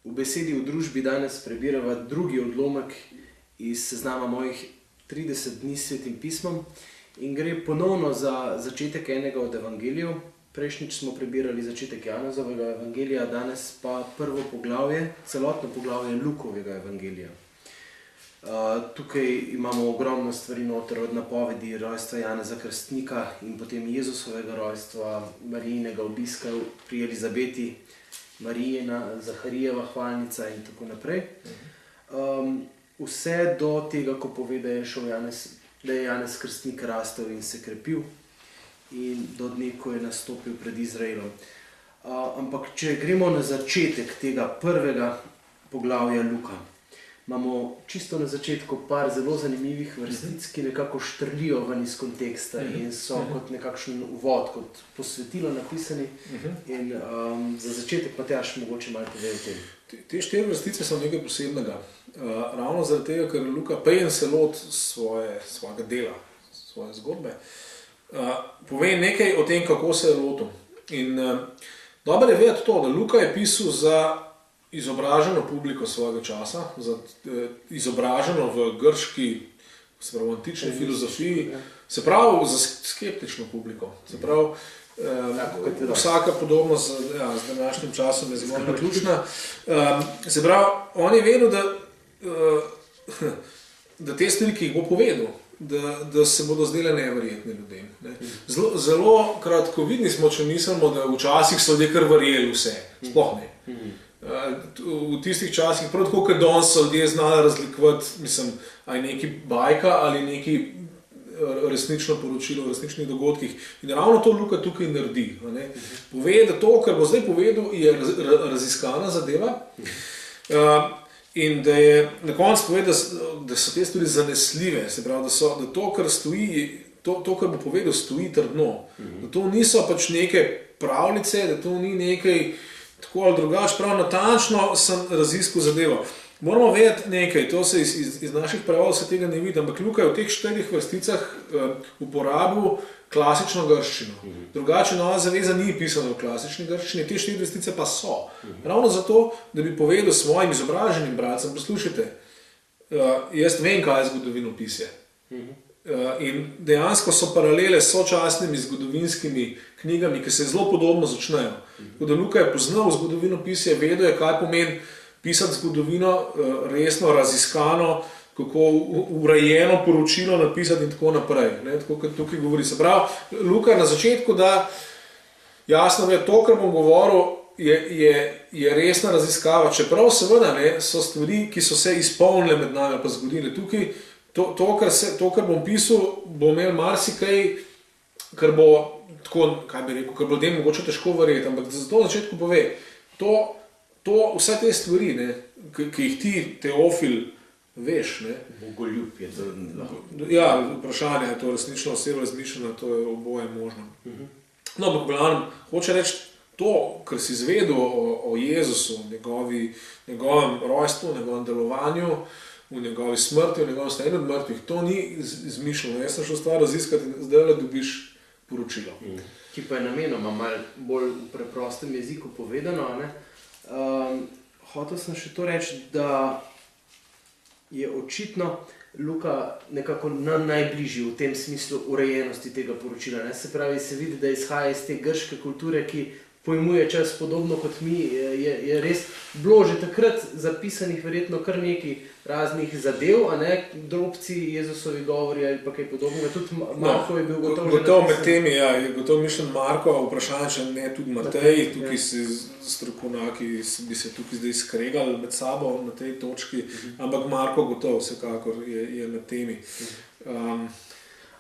V besedi v družbi danes prebirava drugi odlomek iz seznama mojih 30 dni s Svetim pismom in gre ponovno za začetek enega od evangelijev. Prejšnjič smo prebirali začetek Janezovega evangelija, danes pa prvo poglavje, celotno poglavje Lukovega evangelija. Tukaj imamo ogromno stvari noter, od napovedi rojstva Janeza Krstnika in potem Jezusovega rojstva, Marijinega obiska pri Elizabeti, Marijina, Zaharijeva hvalnica in tako naprej. Vse do tega, ko pove, da je Janez Krstnik rastel in se krepil in do dne, ko je nastopil pred Izraelom. Ampak če gremo na začetek tega prvega poglavja Luka, imamo čisto na začetku par zelo zanimivih vrstic, ki nekako štrlijo ven iz konteksta in so kot nekakšen uvod, kot posvetilo napisani. In za začetek, Matjaž, mogoče malo pove o tem. Te 4 vrstice so nekaj posebnega. Ravno zaradi tega, ker Luka preden se loti svojega dela, svoje zgodbe, pove nekaj o tem, kako se je lotil. In dobro je vedeti to, da Luka je pisal za izobraženo publiko svojega časa, izobraženo v grški, se pravi, antični filozofiji, se pravi za skeptično publiko. Se pravi, vsaka podobnost z današnjim časom je zelo naključna. Se pravi, on je vedel, da te stvari, ki jih bo povedal, da se bodo zdele neverjetne ljudem. Ne. Zelo kratkovidni smo, če mislimo, da včasih so ljudje kar verjeli vse. Sploh ne. V tistih časih, prav tako, ker danes so ljudje znali razlikovati, mislim, ali neki bajka ali neki resnično poročilo o resničnih dogodkih. In ravno to Luka tukaj naredi. Pove, da to, kar bo zdaj povedal, je raziskana zadeva in da je na koncu pove, da so te stvari zanesljive, se pravi, da to, kar stoji, to, kar bo povedal, stoji trdno. Da to niso pač neke pravljice, da to ni nekaj tako ali drugače, prav natančno sem raziskal zadevo. Moramo vedeti nekaj, to se iz naših prevodov se tega ne vidi, ampak Luka je v teh 4 vrsticah uporabil klasično grščino. Drugače Nova zaveza ni pisana v klasični grščini, te 4 vrstice pa so. Ravno zato, da bi povedal svojim izobraženim bralcem, poslušajte, jaz vem, kaj je zgodovinopisje. In dejansko so paralele s sočasnimi zgodovinskimi knjigami, ki se zelo podobno začnejo. Tako da Luka je poznal zgodovinopisje, vedel je, kaj pomeni pisati zgodovino, resno, raziskano, kako urejeno poročilo napisati in tako naprej. Tako kot tukaj govori. Se pravi, Luka na začetku, da jasno je to, kar bom govoril, je resna raziskava. Čeprav seveda so stvari, ki so se izpolnile med nami pa zgodile tukaj. To, kar bom pisal, bo imel marsikaj, kar bo tako, kaj bi rekel, kar bo ljudem mogoče težko verjeti, ampak zato na začetku pove, vse te stvari, ki jih ti, Teofil, veš. Bogoljub je to. Ja, vprašanje je to resnično osebno razmišljeno, to je oboje možno. No, ampak glavno, hoče reči to, kar si izvedel o Jezusu, njegovem rojstvu, njegovem delovanju, v njegovi smrti, v njegovem stajenju od mrtvih, to ni izmišljeno. Jaz sem šel stvar raziskati in zdaj le dobiš poročilo. Ki pa je namenoma malo bolj v preprostem jeziku povedano. Hotel sem še to reči, da je očitno Luka nekako najbližji v tem smislu urejenosti tega poročila. Se pravi, se vidi, da izhaja iz te grške kulture, ki pojmuje čas podobno kot mi, je res bilo že takrat zapisanih verjetno kar nekaj raznih zadev, drobci, Jezusovi govori ali pa kaj podobnega. Tudi Marko je bil gotovo že napisan. Med temi, je gotovo mišljen Marko, vprašanje, če ne tudi Matej, tukaj se strokovnjaki bi se tukaj zdaj skregali med sabo na tej točki, ampak Marko gotovo vsekakor je med temi.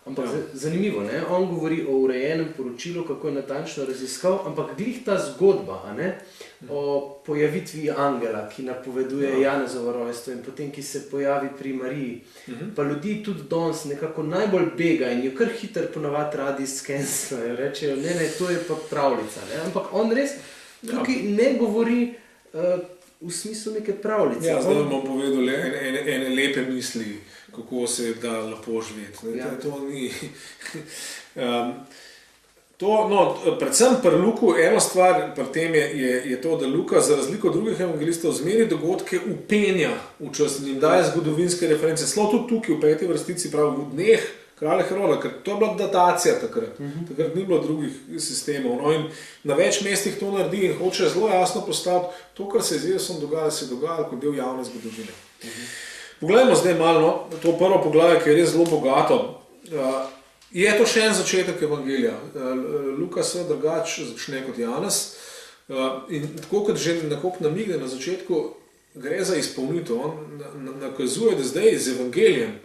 Ampak zanimivo, on govori o urejenem poročilu, kako je natančno raziskal, ampak glih ta zgodba o pojavitvi angela, ki napoveduje Janezovo rojstvo in potem, ki se pojavi pri Mariji, pa ljudi tudi danes nekako najbolj bega in jo kar hiter ponavadi radi skenslajo, rečejo, ne, to je pa pravljica. Ampak on res tukaj ne govori v smislu neke pravljice. Ja, zdaj bom povedal ene lepe misli, kako se da lepo živeti. Predvsem pri Luku ena stvar pri tem je to, da Luka za razliko od drugih evangelistov zmeri dogodke upenja v čas in jim daje zgodovinske reference. Celo tudi tukaj v 5. vrstici pravi v dneh kralja Heroda, ker to je bila datacija takrat. Takrat ni bilo drugih sistemov. No, in na več mestih to naredi in hoče zelo jasno postaviti to, kar se je z Jezusom dogajalo, se je dogajalo kot del javne zgodovine. Poglejmo zdaj malo to prvo poglavje, ki je res zelo bogato. Je to še en začetek evangelija. Luka se drugače začne kot Janez. In tako kot že nekako namigne na začetku, gre za izpolnitev. On nakazuje, da zdaj z evangelijem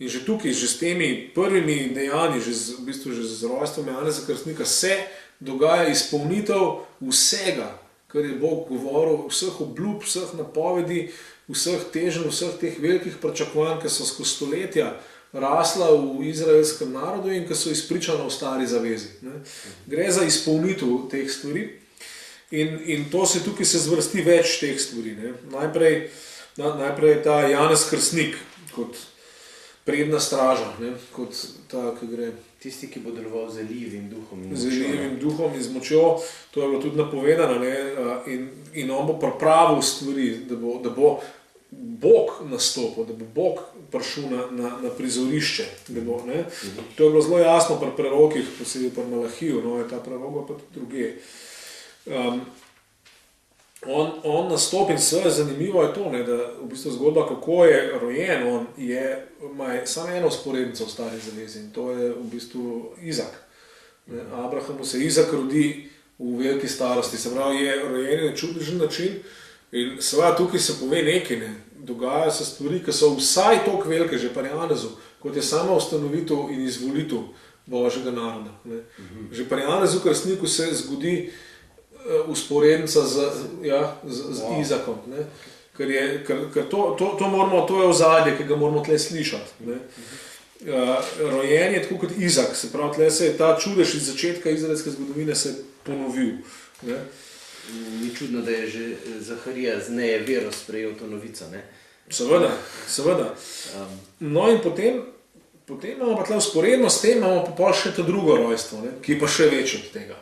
in že tukaj, že s temi prvimi dejanji, v bistvu že z rojstvom Janeza Krstnika, se dogaja izpolnitev vsega, kar je Bog govoril, vseh obljub, vseh napovedi, vseh teženj, vseh teh velikih pričakovanj, ki so skozi stoletja rasla v izraelskem narodu in ki so izpričana v stari zavezi. Gre za izpolnitev teh stvari in to se tukaj zvrsti več teh stvari. Najprej ta Janez Krstnik kot predna straža, kot ta, ki gre. Tisti, ki bo deloval z eljivim duhom in z močjo. To je bilo tudi napovedano, in on bo pripravil stvari, da bo Bog nastopil, da bo Bog prišel na prizorišče. To je bilo zelo jasno pri prerokih, posebej pri Malahiju, je ta prerok pa tudi druge. On nastopi in vse zanimivo je to, da v bistvu zgodba, kako je rojen, on ima samo eno vzporednico v stari zavezi in to je v bistvu Izak. Abrahamu se Izak rodi v veliki starosti, se pravi, je rojen na čudežen način. In seveda tukaj se pove nekaj, dogajajo se stvari, ki so vsaj toliko velike, že pri Janezu, kot je sama ustanovitev in izvolitev Božjega naroda. Že pri Janezu Krstniku se zgodi vzporednica z Izakom. Ker to je ozadje, ki ga moramo tle slišati. Rojen je tako kot Izak, se pravi, tle se je ta čudež iz začetka izraelske zgodovine se ponovil. Ni čudno, da je že Zaharija z nejevero sprejel to novico. Seveda. No in potem imamo pa tle vzporedno s tem, imamo pa še to drugo rojstvo, ki je pa še večje od tega.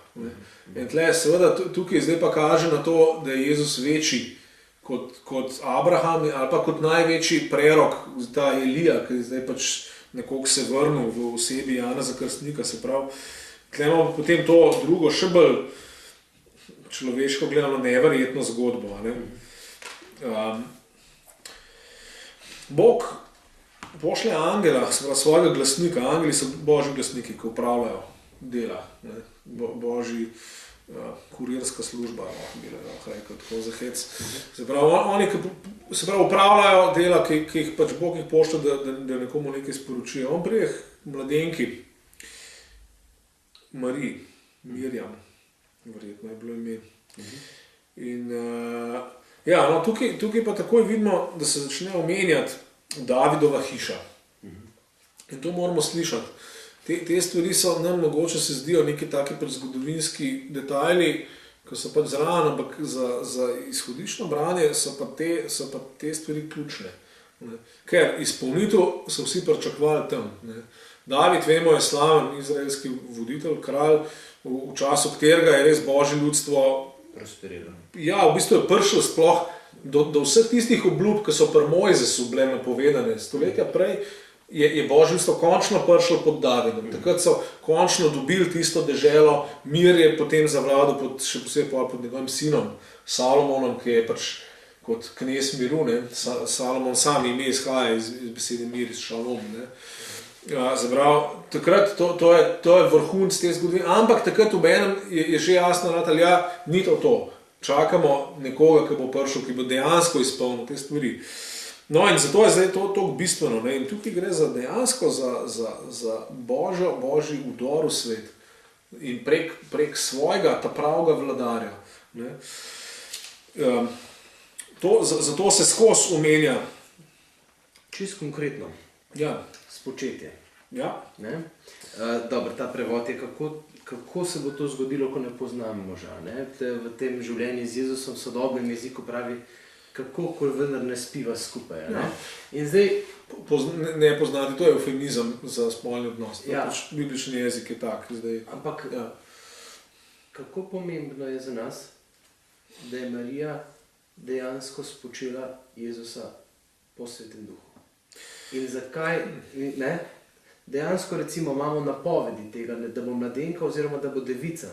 In tle seveda tukaj zdaj pa kaže na to, da je Jezus večji kot Abraham ali pa kot največji prerok, ta Elija, ki je zdaj pač nekoliko se vrnil v osebi Janeza Krstnika, se pravi, tle imamo potem to drugo, še bolj človeško gledano neverjetno zgodbo. Bog pošlje angela, svojega glasnika. Angeli so božji glasniki, ki upravljajo dela. Božji kurirska služba, tako za hec. Se pravi, oni upravljajo dela, ki jih pač Bog jih pošlje, da nekomu nekaj sporočijo. On prije mladenki Mariji, Mirjam, verjetno je bilo ime. In tukaj pa takoj vidimo, da se začne omenjati Davidova hiša. In to moramo slišati. Te stvari so nam mogoče se zdijo neki taki zgodovinski detajli, ki so pač zraven, ampak za izhodiščno branje so pa te stvari ključne. Ker izpolnitev so vsi pričakovali tam. David, vemo, je slaven izraelski voditelj, kralj, v času katerega je res božje ljudstvo prosperiralo. Ja, v bistvu je prišel sploh do vseh tistih obljub, ki so pri Mojzesu bile napovedane. Stoletja prej je božje ljudstvo končno prišlo pod Davidom. Takrat so končno dobili tisto deželo, mir je potem zavladal še posebej pod njegovim sinom Salomonom, ki je pač kot knez miru. Salomon sam ime izhaja iz besede mir, iz šalom. Takrat to je vrhunec te zgodovine, ampak takrat v enem je že jasno, ni to. Čakamo nekoga, ki bo prišel, ki bo dejansko izpolnil te stvari. No in zato je zdaj to tako bistveno. In tukaj gre za dejansko za božji vdor v svet in prek svojega ta pravega vladarja. Zato se skozi omenja. Čisto konkretno. Ja. Spočetje. Ja. Dobro, ta prevod je, kako se bo to zgodilo, ko ne poznam moža. V tem življenju z Jezusom v sodobnem jeziku pravi, kako ko vendar ne spiva skupaj. Ja. In zdaj, Ne poznati, to je eufemizem za spolni odnos. Ja. Biblični jezik je tak. Zdaj. ampak Ja. kako pomembno je za nas, da je Marija dejansko spočela Jezusa po Svetem Duhu. In zakaj, ne? Dejansko recimo imamo napovedi tega, ne, da bo mladenka oziroma da bo devica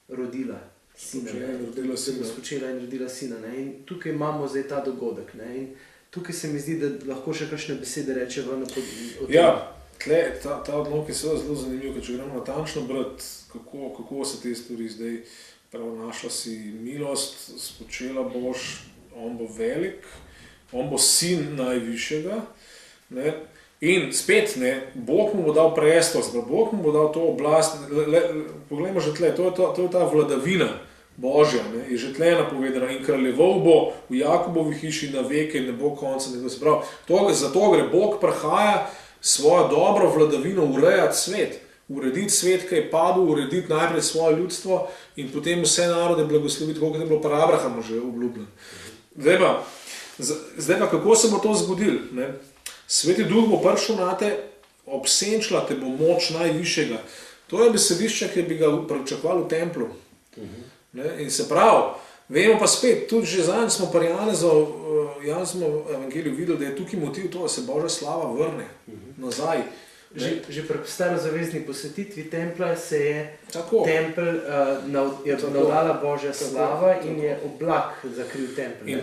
rodila sina. Spočela in rodila sina. Spočela in rodila sina. Ne? In tukaj imamo zdaj ta dogodek. Ne? In tukaj se mi zdi, da lahko še kakšne besede reče ven o tem. Ja, ta odlok je seveda zelo zanimiv, ker če gremo natančno brati, kako se te stvari zdaj prav našla si milost, spočela boš, on bo velik, on bo sin najvišjega, ne? In spet, ne, Bog mu bo dal prestol, Bog mu bo dal to oblast, poglejmo že tle, to je ta vladavina Božja, ne, je že tle napovedana in kraljeval bo v Jakobovi hiši na veke in ne bo konca, ne bo se prav. Zato gre Bog prihaja svojo dobro vladavino urejati svet, urediti svet, ki je padel, urediti najprej svoje ljudstvo in potem vse narode blagosloviti, koliko je bilo pri Abrahamu že obljubljeno. Zdaj pa, kako se bo to zgodilo? Ne? Sveti Duh bo prišel nate, obsenčila te bo moč najvišjega. To je besedišče, ki bi ga pričakovali v templu. Ne? In se pravi, vemo pa spet, tudi že zadnjič smo pri Janezovem evangeliju videli, da je tukaj motiv to, da se Božja slava vrne nazaj. Že pri starozavezni posvetitvi templa se je Tako. tempelj navdala Božja slava in je oblak zakril tempelj. In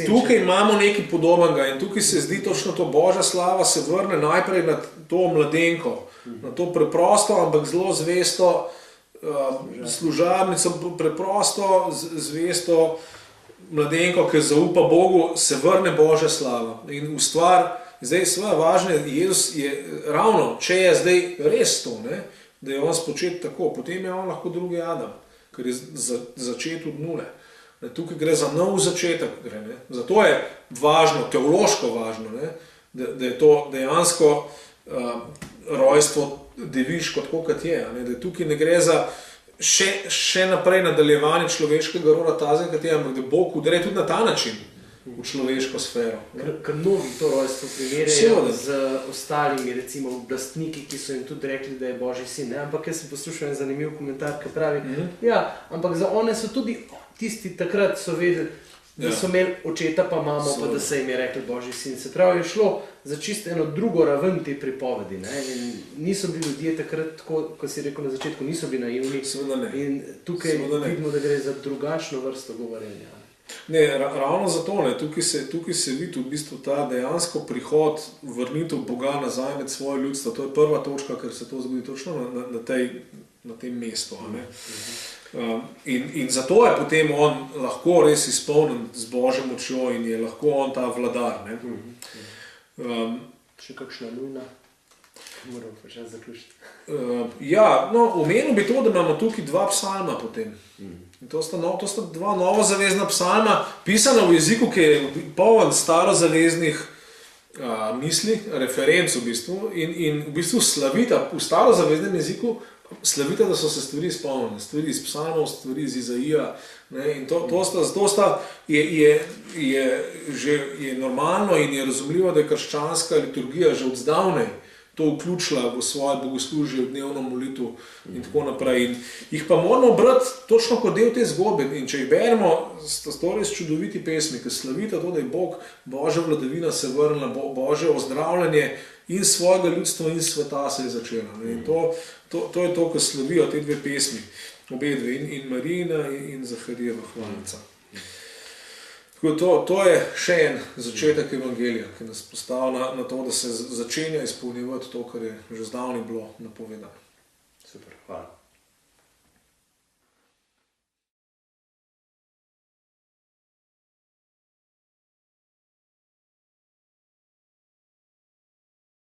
tukaj imamo nekaj podobnega in tukaj se zdi točno to, Božja slava se vrne najprej na to mladenko, na to preprosto, ampak zelo zvesto služabnico, preprosto zvesto mladenko, ki zaupa Bogu, se vrne Božja slava in ustvar. Zdaj, seveda važno je, Jezus je ravno, če je zdaj res to, ne, da je on spočet tako, potem je on lahko drugi Adam, ker je začet od nule. Tukaj gre za nov začetek. Zato je važno, teološko važno, ne, da je to dejansko rojstvo deviško, tako kot je. Ne, da tukaj ne gre za še naprej nadaljevanje človeškega roda tazga, kot je, ampak da Bog udre tudi na ta način v človeško sfero. Ker mnogi to rojstvo primerjajo z ostalimi, recimo oblastniki, ki so jim tudi rekli, da je Božji sin. Ne? Ampak jaz sem poslušal en zanimiv komentar, ki pravi, ja, ampak za one so tudi tisti takrat so vedeli, da so imeli očeta pa mamo, pa da se jim je rekli Božji sin. Se pravi, je šlo za čisto eno drugo raven te pripovedi. Ne? In niso bili ljudje takrat, tako, kot si rekel na začetku, niso bili naivni. In tukaj vidimo, da gre za drugačno vrsto govorjenja. Ne, ravno zato, ne, tukaj se vidi v bistvu ta dejansko prihod, vrnitev Boga nazaj med svoje ljudstvo. To je prva točka, ker se to zgodi točno na tem mestu. Ne. In zato je potem on lahko res izpolnjen z Božjo močjo in je lahko on ta vladar. Ne. Še kakšna nujna? Moramo pa še zaključiti. Ja, no, omenil bi to, da imamo tukaj dva psalma potem. In to sta dva novozavezna psalma, pisana v jeziku, ki je poln starozaveznih misli, referenc v bistvu, in v bistvu slavita v starozaveznem jeziku, slavita, da so se stvari spomnili, stvari iz psalmov, stvari iz Izaija. Ne, in je normalno in je razumljivo, da je krščanska liturgija že od zdavnej to vključila v svoje bogoslužje, v dnevno molitev in tako naprej. In jih pa moramo brati točno kot del te zgodbe. In če jih beremo, sta to res čudoviti pesmi, ki slavita to, da je Božja vladavina se vrnila, Božje ozdravljanje in svojega ljudstva in sveta se je začela. In to je to, ko slavijo te dve pesmi, obe dve, in Marijina in Zaharijeva hvalnica. To je še en začetek evangelija, ki nas postavlja na to, da se začenja izpolnjevati to, kar je že zdavnaj bilo napovedano. Super, hvala.